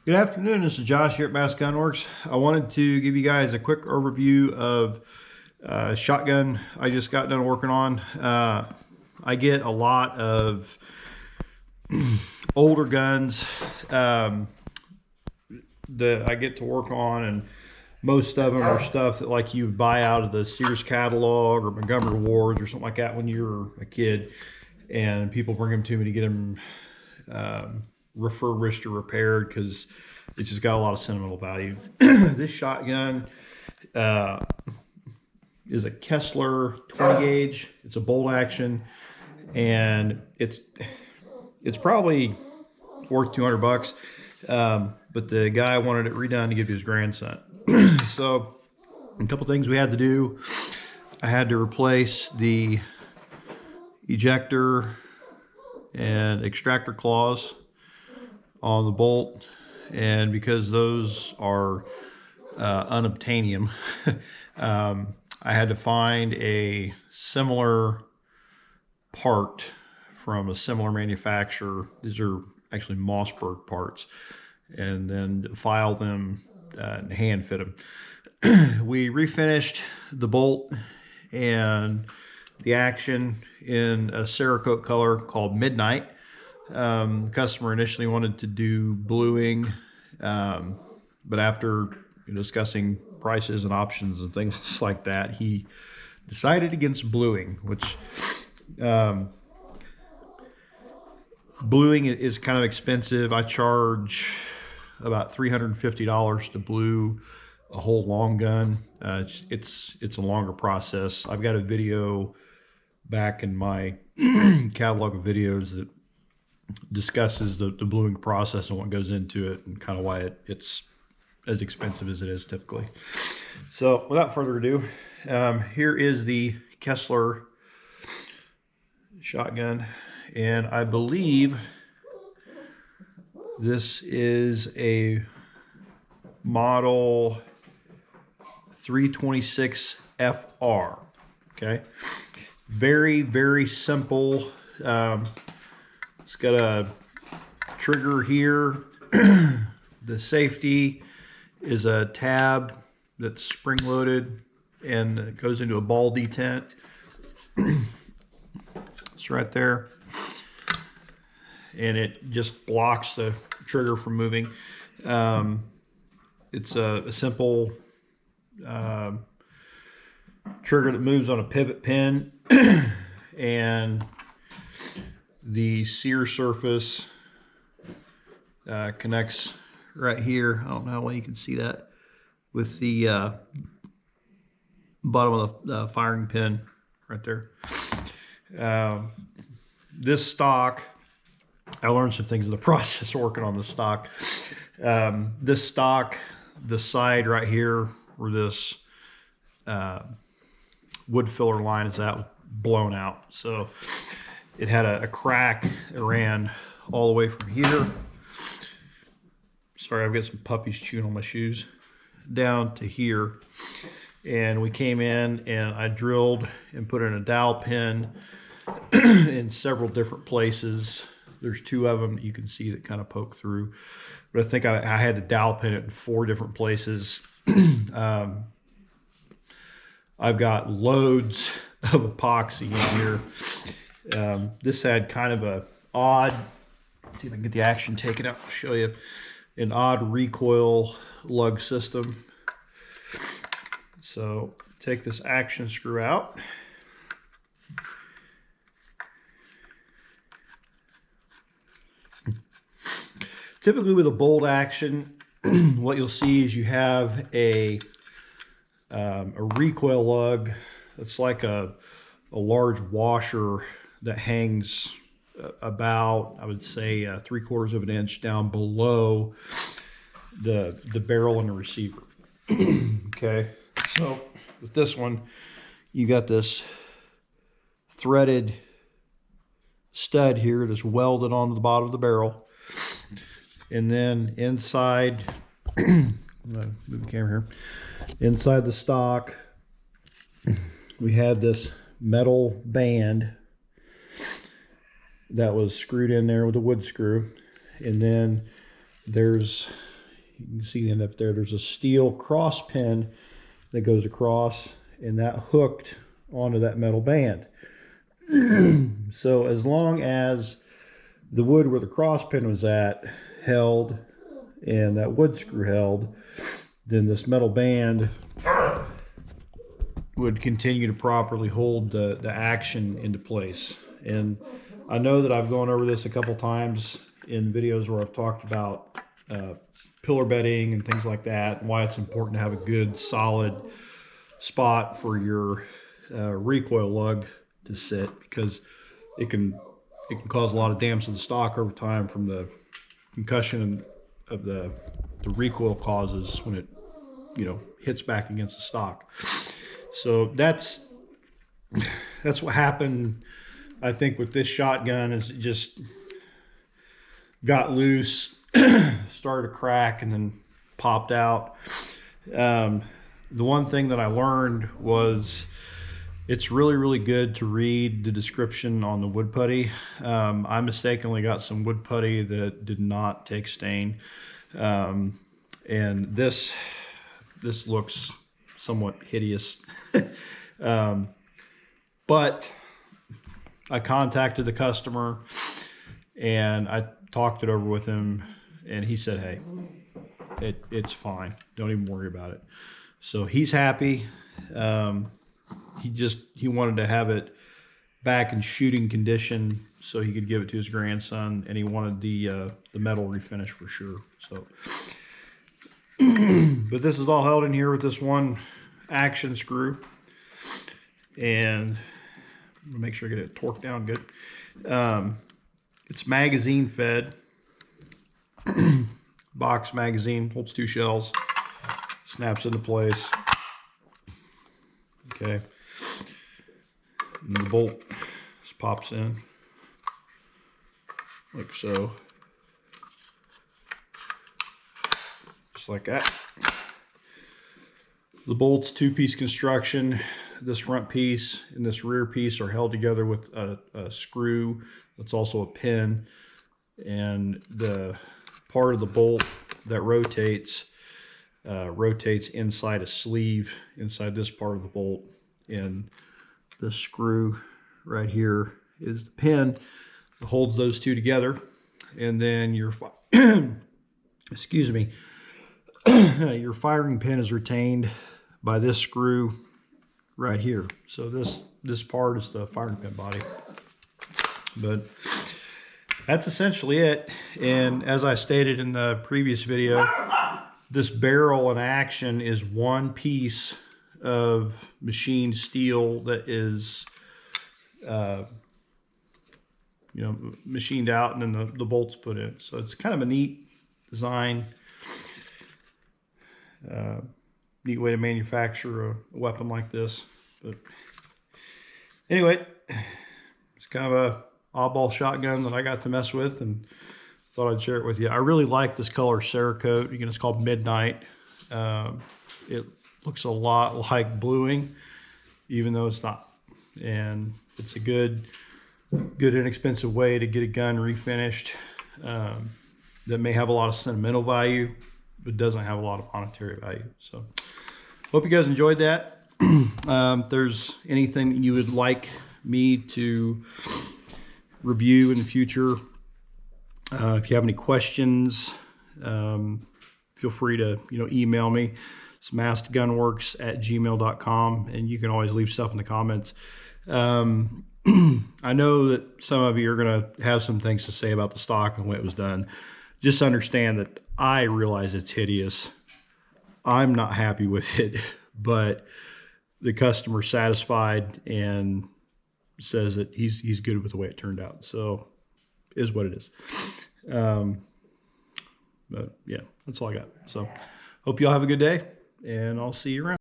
Good afternoon, this is Josh here at Bass Gun Works. I wanted to give you guys a quick overview of shotgun I just got done working on. I get a lot of older guns that I get to work on, and most of them are stuff that like you buy out of the Sears catalog or Montgomery Wards or something like that when you were a kid, and people bring them to me to get them refurbished or repaired because it's just got a lot of sentimental value. This shotgun is a Kessler 20 gauge. It's a bolt action, and it's probably worth 200 bucks. But the guy wanted it redone to give to his grandson. So a couple things we had to do. I had to replace the ejector and extractor claws on the bolt, and because those are unobtainium, I had to find a similar part from a similar manufacturer. These are actually Mossberg parts, and then file them and hand fit them. We refinished the bolt and the action in a Cerakote color called Midnight. The customer initially wanted to do bluing, but after discussing prices and options and things like that, he decided against bluing, which bluing is kind of expensive. I charge about $350 to blue a whole long gun. It's a longer process. I've got a video back in my catalog of videos that discusses the bluing process and what goes into it and kind of why it's as expensive as it is typically. So without further ado, here is the Kessler shotgun, and I believe this is a model 326 FR. Okay, very simple. It's got a trigger here. The safety is a tab that's spring loaded and it goes into a ball detent. It's right there, and it just blocks the trigger from moving. It's a simple trigger that moves on a pivot pin, and the sear surface connects right here. I don't know how well you can see that with the bottom of the firing pin right there. This stock, I learned some things in the process of working on the stock. This stock, the side right here where this wood filler line is at, blown out. So it had a crack that ran all the way from here. Sorry, I've got some puppies chewing on my shoes. Down to here. And we came in and I drilled and put in a dowel pin in several different places. There's two of them that you can see that kind of poke through. But I think I had to dowel pin it in 4 different places. I've got loads of epoxy in here. This had kind of a odd, let's see if I can get the action taken out, I'll show you, an odd recoil lug system. So take this action screw out. Typically with a bolt action, what you'll see is you have a recoil lug that's like a large washer that hangs about, I would say, 3/4 of an inch down below the barrel and the receiver. Okay, so with this one, you got this threaded stud here that's welded onto the bottom of the barrel, and then inside, I'm gonna move the camera here. Inside the stock, we had this metal band that was screwed in there with a wood screw, and then there's You can see the end up there. There's a steel cross pin that goes across, and that hooked onto that metal band. So as long as the wood where the cross pin was at held and that wood screw held, then this metal band would continue to properly hold the action into place. And I know that I've gone over this a couple times in videos where I've talked about pillar bedding and things like that, and why it's important to have a good solid spot for your recoil lug to sit, because it can cause a lot of damage to the stock over time from the concussion of the recoil causes when it hits back against the stock. So that's what happened, I think, with this shotgun. Is it just got loose, started to crack, and then popped out. The one thing that I learned was it's really, really good to read the description on the wood putty. I mistakenly got some wood putty that did not take stain, and this looks somewhat hideous. But I contacted the customer and I talked it over with him, and he said, hey, it's fine, don't even worry about it. So he's happy. He wanted to have it back in shooting condition so he could give it to his grandson, and he wanted the metal refinish for sure. So but this is all held in here with this one action screw, and I'm gonna make sure I get it torqued down good. It's magazine fed, box magazine, holds 2 shells, snaps into place. Okay, and the bolt just pops in like so, just like that. The bolt's 2-piece construction. This front piece and this rear piece are held together with a screw that's also a pin, and the part of the bolt that rotates inside a sleeve inside this part of the bolt, and this screw right here is the pin that holds those two together. And then your excuse me, your firing pin is retained by this screw right here. So this part is the firing pin body. But that's essentially it. And as I stated in the previous video, this barrel in action is one piece of machined steel that is machined out, and then the bolts put in. So it's kind of a neat design, neat way to manufacture a weapon like this. But anyway, it's kind of a oddball shotgun that I got to mess with, and thought I'd share it with you. I really like this color Cerakote. Again, it's called Midnight. It looks a lot like bluing, even though it's not. And it's a good inexpensive way to get a gun refinished that may have a lot of sentimental value, but doesn't have a lot of monetary value. So hope you guys enjoyed that. If there's anything you would like me to review in the future, if you have any questions, feel free to email me. It's maskgunworks@gmail.com, and you can always leave stuff in the comments. I know that some of you are going to have some things to say about the stock and the way it was done. Just understand that I realize it's hideous. I'm not happy with it, but the customer's satisfied and says that he's good with the way it turned out. So it is what it is. But yeah, that's all I got. So hope you all have a good day, and I'll see you around.